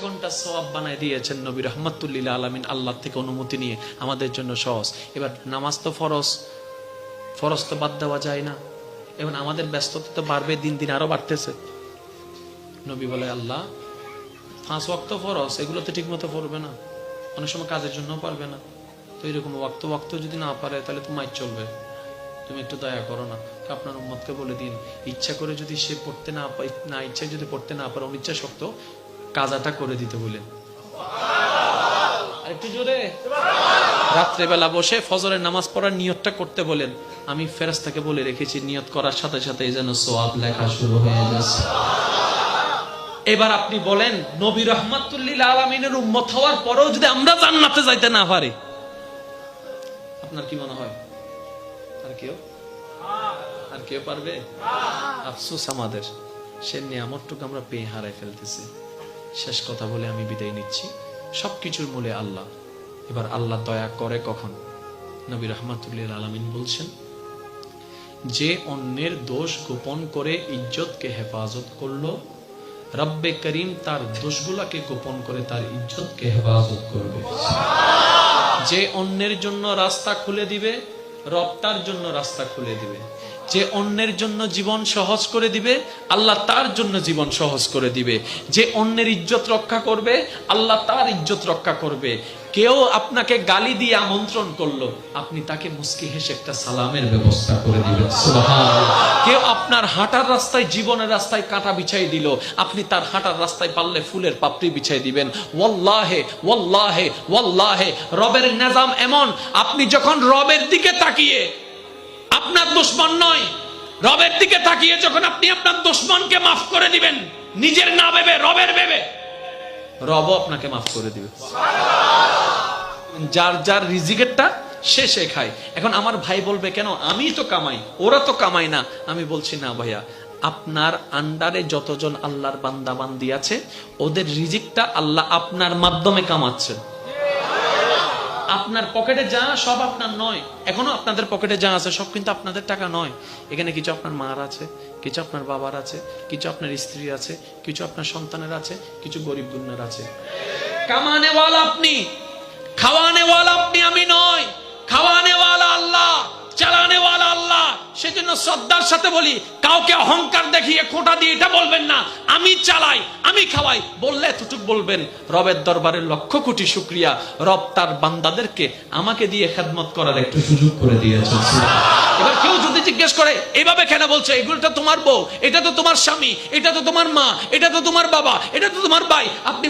ঘন্টা সওয়াব বানায় দিয়েছেন নবী রাহমাতুল লিল আলামিন আল্লাহ থেকে অনুমতি নিয়ে আমাদের জন্য সহজ। এবার নামাজ তো ফরজ, ফরজ তো বাদ দেওয়া যায় না। এবং আমাদের ব্যস্ততা তো বাড়বে, দিন দিন আরো বাড়তেছে। নবী বলে আল্লাহ 5 ওয়াক্ত ফরজ, এগুলো তো ঠিক মতো পড়বে না, অনেক সময় কাজের জন্য পারবে না, তো এরকম ওয়াক্ত যদি না পারে তাহলে তো মাইর চলবে, তুমি একটু দয়া করো না। আপনার উম্মতকে বলে দিন, ইচ্ছা করে যদি সে পড়তে না ইচ্ছা যদি পড়তে না পারে, অনিচ্ছা শক্ত কাজাটা করে দিতে বলেন। একটু জোরে রাত্রেবেলা বসে ফজরের নামাজ পড়ার নিয়তটা করতে বলেন। আমি ফেরেশতাকে বলে রেখেছি নিয়ত করার সাথে সাথে যেন সওয়াব লেখা শুরু হয়ে যাচ্ছে। এবার আপনি বলেন, নবী রাহমাতুল লিল আলামিনের উম্মত হওয়ার পরেও যদি আমরা জান্নাতে যাইতে না পারি, আপনার কি মনে হয় আর কেউ পারবে? আফসোস আমাদের, সে নিয়ামতটুকু আমরা পেয়ে হারাই ফেলতেছি। শেষ কথা বলে আমি বিদায় নিচ্ছি। সবকিছুর মূলে আল্লাহ। এবার আল্লাহ দয়া করে কখন? নবী রাহমাতুল লিল আলামিন বলছেন, যে অন্যের দোষ গোপন করে ইজ্জতকে হেফাজত করলো, রব্বে করিম তার দোষগুলোকে গোপন করে তার ইজ্জতকে হেফাজত করবে। যে অন্যের জন্য রাস্তা খুলে দিবে, রব তার জন্য রাস্তা খুলে দিবে। যে অন্যের জন্য জীবন সহজ করে দিবে, আল্লাহ তার জন্য জীবন সহজ করে দিবে। যে অন্যের ইজ্জত রক্ষা করবে, আল্লাহ তার ইজ্জত রক্ষা করবে। কেউ আপনাকে গালি দিয়ে আমন্ত্রণ করলো, আপনি তাকে মুস্কি হেসে একটা সালামের ব্যবস্থা করে দিবেন। সুবহানাল্লাহ। কেউ আপনার হাঁটার রাস্তায়, জীবনের রাস্তায় কাঁটা বিছাই দিল, আপনি তার হাঁটার রাস্তায় পারলে ফুলের পাপড়ি বিছাই দিবেন। ওয়াল্লাহে ওয়াল্লাহে ওয়াল্লাহে, রবের নিজাম এমন, আপনি যখন রবের দিকে তাকিয়ে, আপনার দুশমন নয়, রবের দিকে তাকিয়ে যখন আপনি আপনার দুশমনকে মাফ করে দিবেন, নিজের না ভেবে রবের ভেবে, রবও আপনাকে মাফ করে দিবে। যার যার রিজিকেরটা সে খায়। এখন আমার ভাই বলবে, কেন আমি তো কামাই, ওরা তো কামাই না। আমি বলছি না ভাইয়া, আপনার আন্ডারে যতজন আল্লাহর বান্দা বান্দি আছে, ওদের রিজিকটা আল্লাহ আপনার মাধ্যমে কামাচ্ছে। আপনার পকেটে যা সব আপনার নয়। এখনো আপনাদের পকেটে যা আছে সব কিন্তু আপনাদের টাকা নয়। এখানে কিছু আপনার মার আছে, কিছু আপনার বাবার আছে, কিছু আপনার স্ত্রী আছে, কিছু আপনার সন্তানের আছে, কিছু গরিব দুনিয়ার আছে। কামানেওয়ালা আপনি, খাওয়ানেওয়ালা আপনি, আমি নয়। খাওয়ানেওয়ালা আল্লাহ, চালানেওয়ালা আল্লাহ। সেজন্য শ্রদ্ধার সাথে বলি, কাউকে অহংকার দেখিয়ে খোঁটা দিয়ে এটা বলবেন না আমি চালাই আমি খাওয়াই। বললে এতটুক বলবেন, রবের দরবারে লক্ষ কোটি শুকরিয়া, রব তার বান্দাদেরকে আমাকে দিয়ে খেদমত করার একটু সুযোগ করে দিয়েছেন। এবার কেউ যদি জিজ্ঞেস করে এইভাবে কেন বলছে, এগুলো তো তোমার বউ, এটা তো তোমার স্বামী, এটা তো তোমার মা, এটা তো তোমার বাবা, এটা তো তোমার ভাই, আপনি